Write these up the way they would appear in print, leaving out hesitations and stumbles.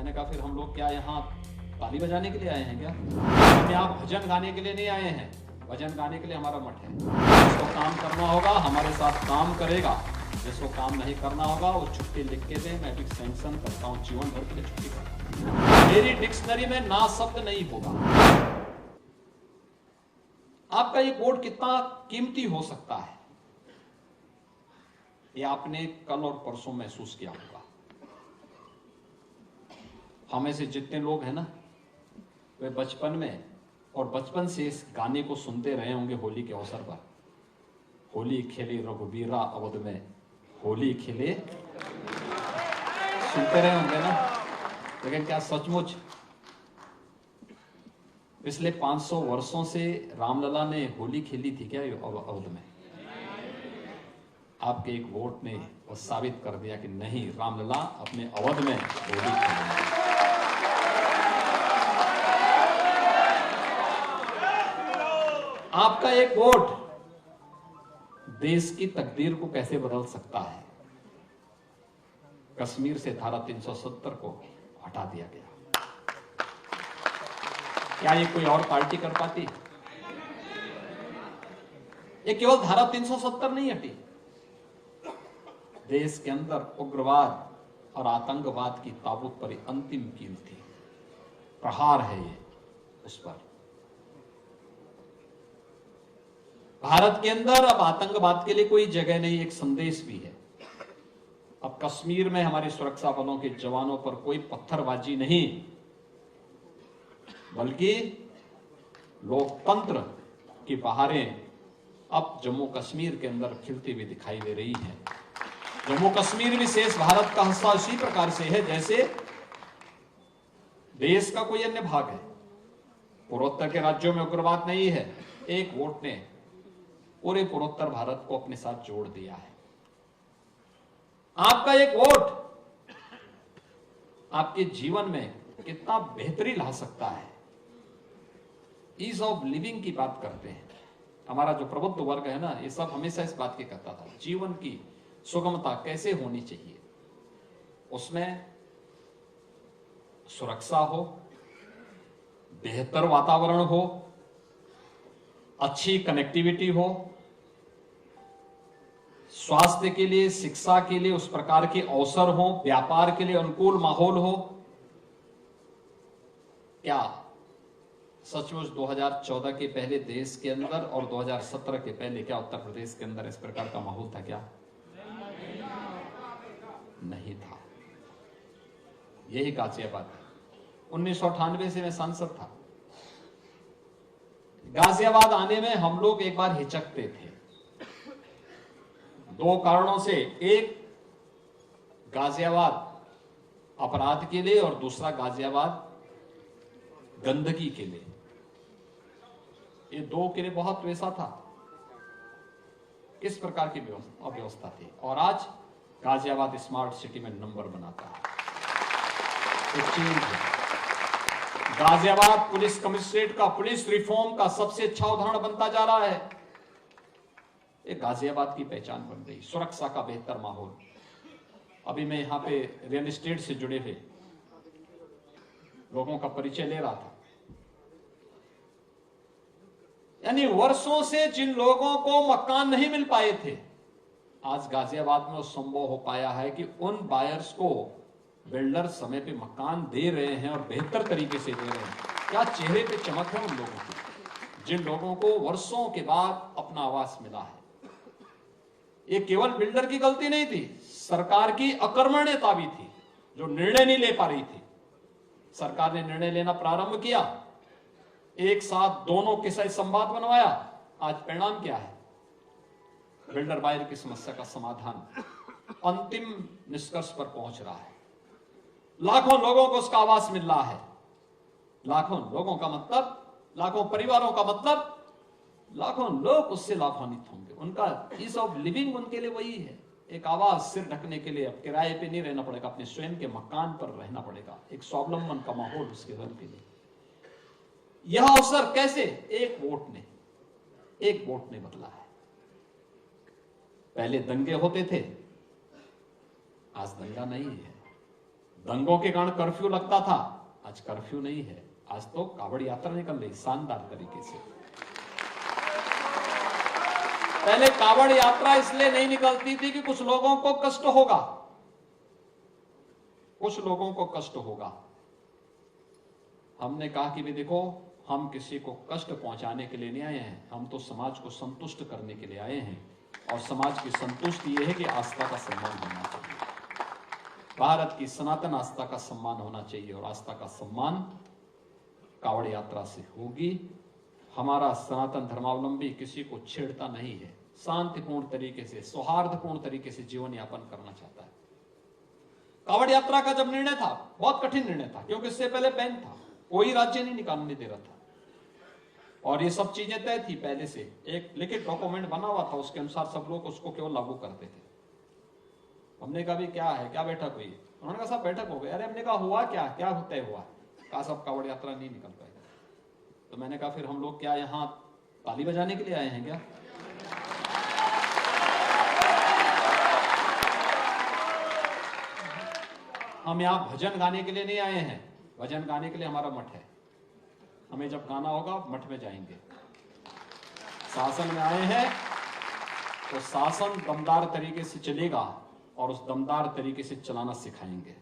मैंने कहा फिर हम लोग क्या यहाँ ताली बजाने के लिए आए हैं क्या? हम यहाँ भजन गाने के लिए नहीं आए हैं, भजन गाने के लिए हमारा मठ है। जिसको काम करना होगा हमारे साथ काम करेगा, जिसको काम नहीं करना होगा वो छुट्टी लिख के दे, मैं भी सैंक्शन करता हूँ, जीवन भर के लिए छुट्टी करता हूँ। मेरी डिक्शनरी में ना शब्द नहीं होगा। आपका ये वोट कितना कीमती हो सकता है ये आपने कल और परसों महसूस किया होगा। हमें से जितने लोग हैं ना, वे बचपन में और बचपन से इस गाने को सुनते रहे होंगे। होली के अवसर पर, होली खेले रघुबीरा अवध में, होली खेले, सुनते रहे होंगे ना। लेकिन क्या सचमुच पिछले 500 वर्षों से रामलला ने होली खेली थी क्या अवध में? आपके एक वोट ने वो साबित कर दिया कि नहीं, रामलला अपने अवध में होली खेली। आपका एक वोट देश की तकदीर को कैसे बदल सकता है। कश्मीर से धारा 370 को हटा दिया गया। क्या ये कोई और पार्टी कर पाती? ये केवल धारा 370 नहीं हटी, देश के अंदर उग्रवाद और आतंकवाद की ताबूत पर अंतिम कील थी। प्रहार है ये उस पर। भारत के अंदर अब आतंकवाद के लिए कोई जगह नहीं, एक संदेश भी है। अब कश्मीर में हमारे सुरक्षा बलों के जवानों पर कोई पत्थरबाजी नहीं, बल्कि लोकतंत्र की बहारें अब जम्मू कश्मीर के अंदर खिलती हुई दिखाई दे रही हैं। जम्मू कश्मीर भी शेष भारत का हिस्सा उसी प्रकार से है जैसे देश का कोई अन्य भाग है। पूर्वोत्तर के राज्यों में उग्रवाद नहीं है। एक वोट ने पूरे पूर्वोत्तर भारत को अपने साथ जोड़ दिया है। आपका एक वोट आपके जीवन में कितना बेहतरी ला सकता है। ईज ऑफ लिविंग की बात करते हैं। हमारा जो प्रबुद्ध वर्ग है ना, ये सब हमेशा इस बात की कहता था, जीवन की सुगमता कैसे होनी चाहिए। उसमें सुरक्षा हो, बेहतर वातावरण हो, अच्छी कनेक्टिविटी हो, स्वास्थ्य के लिए, शिक्षा के लिए उस प्रकार के अवसर हो, व्यापार के लिए अनुकूल माहौल हो। क्या सचमुच 2014 के पहले देश के अंदर और 2017 के पहले क्या उत्तर प्रदेश के अंदर इस प्रकार का माहौल था क्या? नहीं था। यही गाजियाबाद है। 1998 से मैं सांसद था। गाजियाबाद आने में हम लोग एक बार हिचकते थे, दो कारणों से। एक, गाजियाबाद अपराध के लिए, और दूसरा गाजियाबाद गंदगी के लिए। ये दो के लिए बहुत वैसा था, किस प्रकार की अव्यवस्था थी। और आज गाजियाबाद स्मार्ट सिटी में नंबर बनाता है। एक चेंज है। गाजियाबाद पुलिस कमिश्नरेट का, पुलिस रिफॉर्म का सबसे अच्छा उदाहरण बनता जा रहा है। ये गाजियाबाद की पहचान बन गई। सुरक्षा का बेहतर माहौल। अभी मैं यहां पे रियल एस्टेट से जुड़े हुए लोगों का परिचय ले रहा था। यानी वर्षों से जिन लोगों को मकान नहीं मिल पाए थे, आज गाजियाबाद में संभव हो पाया है कि उन बायर्स को बिल्डर समय पे मकान दे रहे हैं और बेहतर तरीके से दे रहे हैं। क्या चेहरे पे चमक है उन लोगों की, जिन लोगों को वर्षों के बाद अपना आवास मिला है। ये केवल बिल्डर की गलती नहीं थी, सरकार की अकर्मण्यता भी थी, जो निर्णय नहीं ले पा रही थी। सरकार ने निर्णय लेना प्रारंभ किया, एक साथ दोनों के साथ संवाद बनवाया। आज परिणाम क्या है? बिल्डर बायर की समस्या का समाधान अंतिम निष्कर्ष पर पहुंच रहा है। लाखों लोगों को उसका आवास मिल रहा है। लाखों लोगों का मतलब, लाखों परिवारों का मतलब, लाखों लोग उससे लाभान्वित होंगे। उनका ईज ऑफ लिविंग उनके लिए वही है, एक आवास, सिर ढकने के लिए। अब किराए पे नहीं रहना पड़ेगा, अपने स्वयं के मकान पर रहना पड़ेगा। एक स्वावलंबन का माहौल उसके घर के लिए। यह अवसर कैसे? एक वोट ने बदला है। पहले दंगे होते थे, आज दंगा नहीं है। दंगों के कारण कर्फ्यू लगता था, आज कर्फ्यू नहीं है, आज तो कावड़ यात्रा निकल रही शानदार तरीके से। पहले कावड़ यात्रा इसलिए नहीं निकलती थी कि कुछ लोगों को कष्ट होगा, कुछ लोगों को कष्ट होगा। हमने कहा कि भी देखो, हम किसी को कष्ट पहुंचाने के लिए नहीं आए हैं, हम तो समाज को संतुष्ट करने के लिए आए हैं। और समाज की संतुष्टि यह है कि आस्था का सम्मान होना चाहिए, भारत की सनातन आस्था का सम्मान होना चाहिए, और आस्था का सम्मान कावड़ यात्रा से होगी। हमारा सनातन धर्मावलंबी किसी को छेड़ता नहीं है, शांतिपूर्ण तरीके से, सौहार्दपूर्ण तरीके से जीवन यापन करना चाहता है। कावड़ यात्रा का जब निर्णय था, बहुत कठिन निर्णय था, क्योंकि इससे पहले बैन था, कोई राज्य नहीं निकालने दे रहा था, और ये सब चीजें तय थी पहले से, एक लिखित डॉक्यूमेंट बना हुआ था, उसके अनुसार सब लोग उसको केवल लागू करते थे। हमने कहा भी क्या है, क्या बैठक हुई? उन्होंने कहा साहब बैठक हो गई। अरे हमने कहा हुआ क्या, क्या तय हुआ? कहा साहब कावड़ यात्रा नहीं निकल पाएगा। तो मैंने कहा फिर हम लोग क्या यहाँ ताली बजाने के लिए आए हैं क्या? हम यहाँ भजन गाने के लिए नहीं आए हैं, भजन गाने के लिए हमारा मठ है, हमें जब गाना होगा मठ में जाएंगे। शासन में आए हैं तो शासन दमदार तरीके से चलेगा, और उस दमदार तरीके से चलाना सिखाएंगे।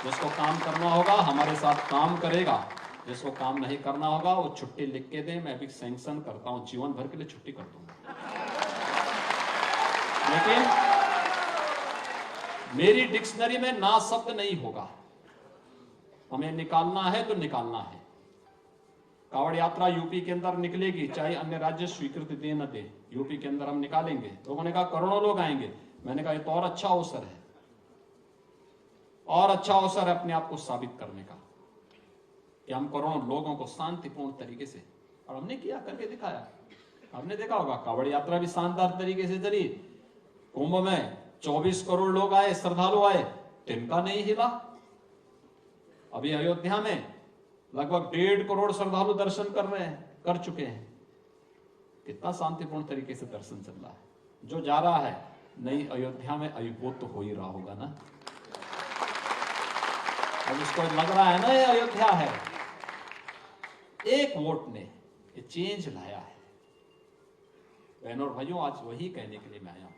जिसको काम करना होगा हमारे साथ काम करेगा, जिसको काम नहीं करना होगा वो छुट्टी लिख के दे, मैं भी सैंक्शन करता हूं, जीवन भर के लिए छुट्टी कर दूंगा। लेकिन मेरी डिक्शनरी में ना शब्द नहीं होगा, हमें निकालना है तो निकालना है। कावड़ यात्रा यूपी के अंदर निकलेगी, चाहे अन्य राज्य स्वीकृति दे न दे, यूपी के अंदर हम निकालेंगे। लोगों ने कहा करोड़ों लोग आएंगे, मैंने कहा ये तो और अच्छा अवसर है, और अच्छा अवसर है अपने आप को साबित करने का कि हम करोड़ों लोगों को शांतिपूर्ण तरीके से, और हमने किया, करके दिखाया। हमने देखा होगा कावड़ यात्रा भी शानदार तरीके से चली। कुंभ में 24 करोड़ लोग आए, श्रद्धालु आए, तिनका नहीं हिला। अभी अयोध्या में लगभग 1.5 करोड़ श्रद्धालु दर्शन कर रहे हैं, कर चुके हैं। कितना शांतिपूर्ण तरीके से दर्शन चल रहा है। जो जा रहा है नई अयोध्या में अभिभूत तो हो ही रहा होगा ना। अब उसको लग रहा है ना ये अयोध्या है। एक वोट ने ये चेंज लाया है। बहनों और भाइयों, आज वही कहने के लिए मैं आया हूं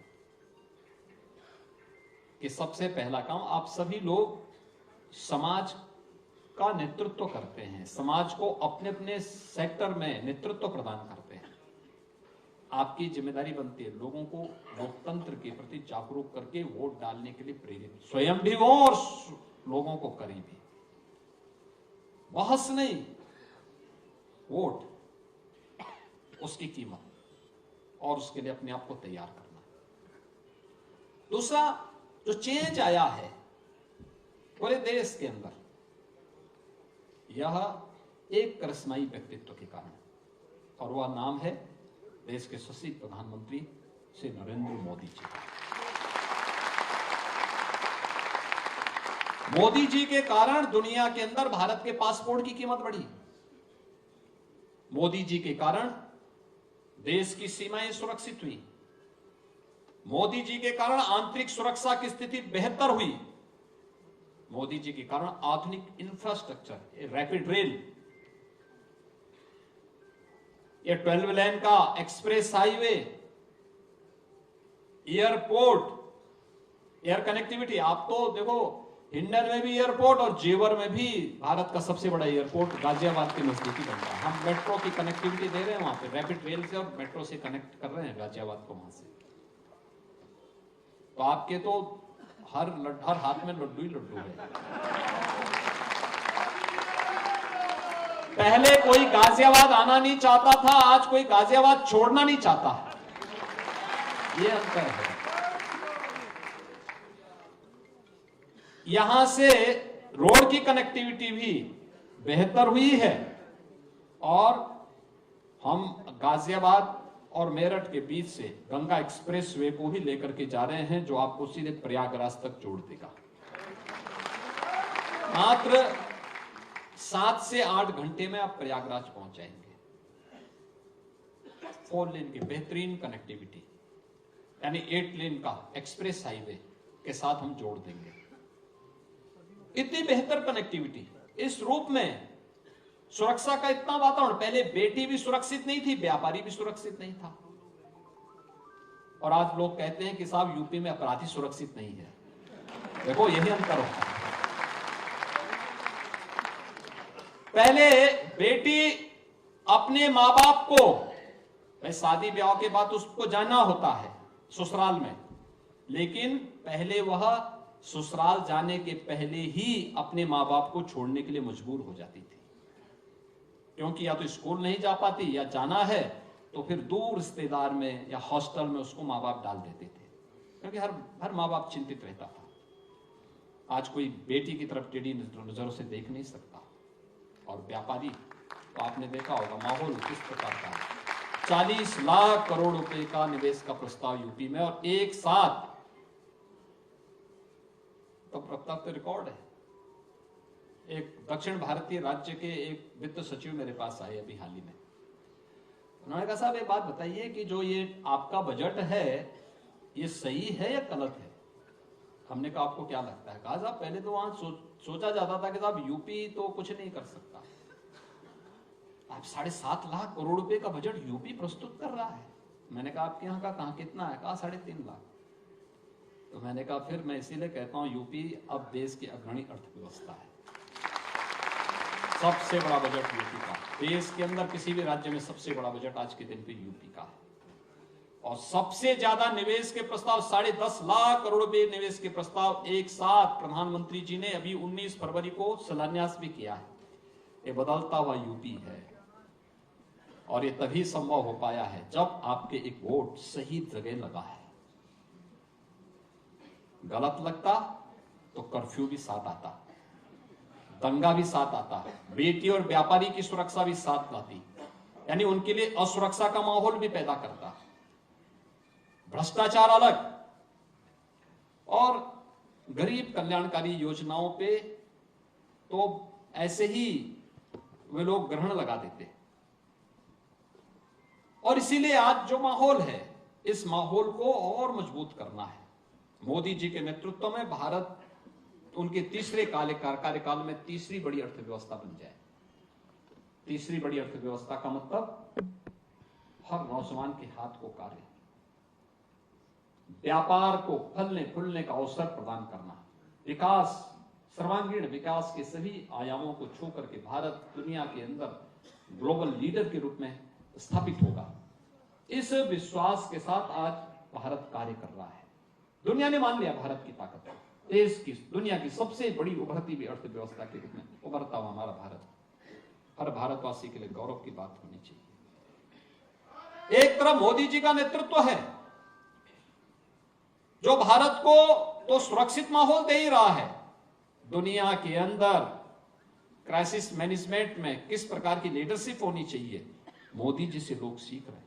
कि सबसे पहला काम, आप सभी लोग समाज का नेतृत्व करते हैं, समाज को अपने अपने सेक्टर में नेतृत्व प्रदान करते हैं। आपकी जिम्मेदारी बनती है लोगों को लोकतंत्र के प्रति जागरूक करके वोट डालने के लिए प्रेरित, स्वयं भी हो और लोगों को करें भी। बहस नहीं, वोट, उसकी कीमत, और उसके लिए अपने आप को तैयार करना। दूसरा जो चेंज आया है पूरे देश के अंदर, यह एक करिश्माई व्यक्तित्व के कारण, और वह नाम है देश के यशस्वी प्रधानमंत्री श्री नरेंद्र मोदी जी। मोदी जी के कारण दुनिया के अंदर भारत के पासपोर्ट की कीमत बढ़ी। मोदी जी के कारण देश की सीमाएं सुरक्षित हुई। मोदी जी के कारण आंतरिक सुरक्षा की स्थिति बेहतर हुई। मोदी जी के कारण आधुनिक इंफ्रास्ट्रक्चर, रैपिड रेल, ये 12 लेन का express highway, airport, air connectivity. आप तो देखो हिंडन में भी एयरपोर्ट और जेवर में भी भारत का सबसे बड़ा एयरपोर्ट गाजियाबाद के नजदीकी बन रहा है। हम मेट्रो की कनेक्टिविटी दे रहे हैं वहां पे, रैपिड रेल से और मेट्रो से कनेक्ट कर रहे हैं गाजियाबाद को वहां से। तो आपके तो हर हाथ में लड्डू ही लड्डू है। पहले कोई गाजियाबाद आना नहीं चाहता था, आज कोई गाजियाबाद छोड़ना नहीं चाहता। ये अंतर है। यहां से रोड की कनेक्टिविटी भी बेहतर हुई है, और हम गाजियाबाद और मेरठ के बीच से गंगा एक्सप्रेस वे को भी लेकर के जा रहे हैं, जो आपको सीधे प्रयागराज तक जोड़ देगा। मात्र 7 से 8 घंटे में आप प्रयागराज पहुंच जाएंगे। 4 लेन की बेहतरीन कनेक्टिविटी, यानी 8 लेन का एक्सप्रेस हाईवे के साथ हम जोड़ देंगे। इतनी बेहतर कनेक्टिविटी, इस रूप में सुरक्षा का इतना वातावरण, पहले बेटी भी सुरक्षित नहीं थी, व्यापारी भी सुरक्षित नहीं था, और आज लोग कहते हैं कि साहब यूपी में अपराधी सुरक्षित नहीं है। देखो यही अंतर होता है। पहले बेटी अपने मां बाप को, भाई शादी ब्याह के बाद उसको जाना होता है ससुराल में, लेकिन पहले वह ससुराल जाने के पहले ही अपने मां बाप को छोड़ने के लिए मजबूर हो जाती थी, क्योंकि या तो स्कूल नहीं जा पाती, या जाना है तो फिर दूर रिश्तेदार में या हॉस्टल में उसको माँ बाप डाल देते थे, क्योंकि हर माँ बाप चिंतित रहता था। आज कोई बेटी की तरफ टेढ़ी नजरों से देख नहीं सकता। और व्यापारी, तो आपने देखा होगा माहौल किस प्रकार का है। 40 लाख करोड़ रुपए का निवेश का प्रस्ताव यूपी में, और एक साथ, तो प्रस्ताव तो रिकॉर्ड है। एक दक्षिण भारतीय राज्य के एक वित्त सचिव मेरे पास आए अभी हाल ही में। उन्होंने कहा साहब एक बात बताइए कि जो ये आपका बजट है ये सही है या गलत है? हमने कहा आपको क्या लगता है? कहा साहब पहले तो वहां सोचा जाता था कि साहब यूपी तो कुछ नहीं कर सकता, अब 7.5 लाख करोड़ रुपए का बजट यूपी प्रस्तुत कर रहा है। मैंने कहा आपके यहाँ का कहाँ कितना है? कहा 3.5 लाख। तो मैंने कहा फिर मैं इसीलिए कहता हूं यूपी अब देश की अग्रणी अर्थव्यवस्था है। सबसे बड़ा बजट यूपी का, देश के अंदर किसी भी राज्य में सबसे बड़ा बजट आज के दिन पे यूपी का है। और सबसे ज्यादा निवेश के प्रस्ताव, 10.5 लाख करोड़ रुपए निवेश के प्रस्ताव एक साथ प्रधानमंत्री जी ने अभी 19 फरवरी को शिलान्यास भी किया है। ये बदलता हुआ यूपी है, और ये तभी संभव हो पाया है जब आपके एक वोट सही जगह लगा है। गलत लगता तो कर्फ्यू भी साथ आता, दंगा भी साथ आता, बेटी और व्यापारी की सुरक्षा भी साथ लाती, यानी उनके लिए असुरक्षा का माहौल भी पैदा करता, भ्रष्टाचार अलग, और गरीब कल्याणकारी योजनाओं पे तो ऐसे ही वे लोग ग्रहण लगा देते। और इसीलिए आज जो माहौल है, इस माहौल को और मजबूत करना है। मोदी जी के नेतृत्व में भारत उनके तीसरे कार्यकाल में तीसरी बड़ी अर्थव्यवस्था बन जाए। तीसरी बड़ी अर्थव्यवस्था का मतलब हर नौजवान के हाथ को कार्य, व्यापार को फलने फूलने का अवसर प्रदान करना, विकास, सर्वांगीण विकास के सभी आयामों को छू करके भारत दुनिया के अंदर ग्लोबल लीडर के रूप में स्थापित होगा। इस विश्वास के साथ आज भारत कार्य कर रहा है। दुनिया ने मान लिया भारत की ताकत को, देश की, दुनिया की सबसे बड़ी उभरती हुई अर्थव्यवस्था के रूप में उभरता हुआ हमारा भारत, हर भारतवासी के लिए गौरव की बात होनी चाहिए। एक तरफ मोदी जी का नेतृत्व है जो भारत को तो सुरक्षित माहौल दे ही रहा है, दुनिया के अंदर क्राइसिस मैनेजमेंट में किस प्रकार की लीडरशिप होनी चाहिए, मोदी जी से लोग सीख रहे हैं।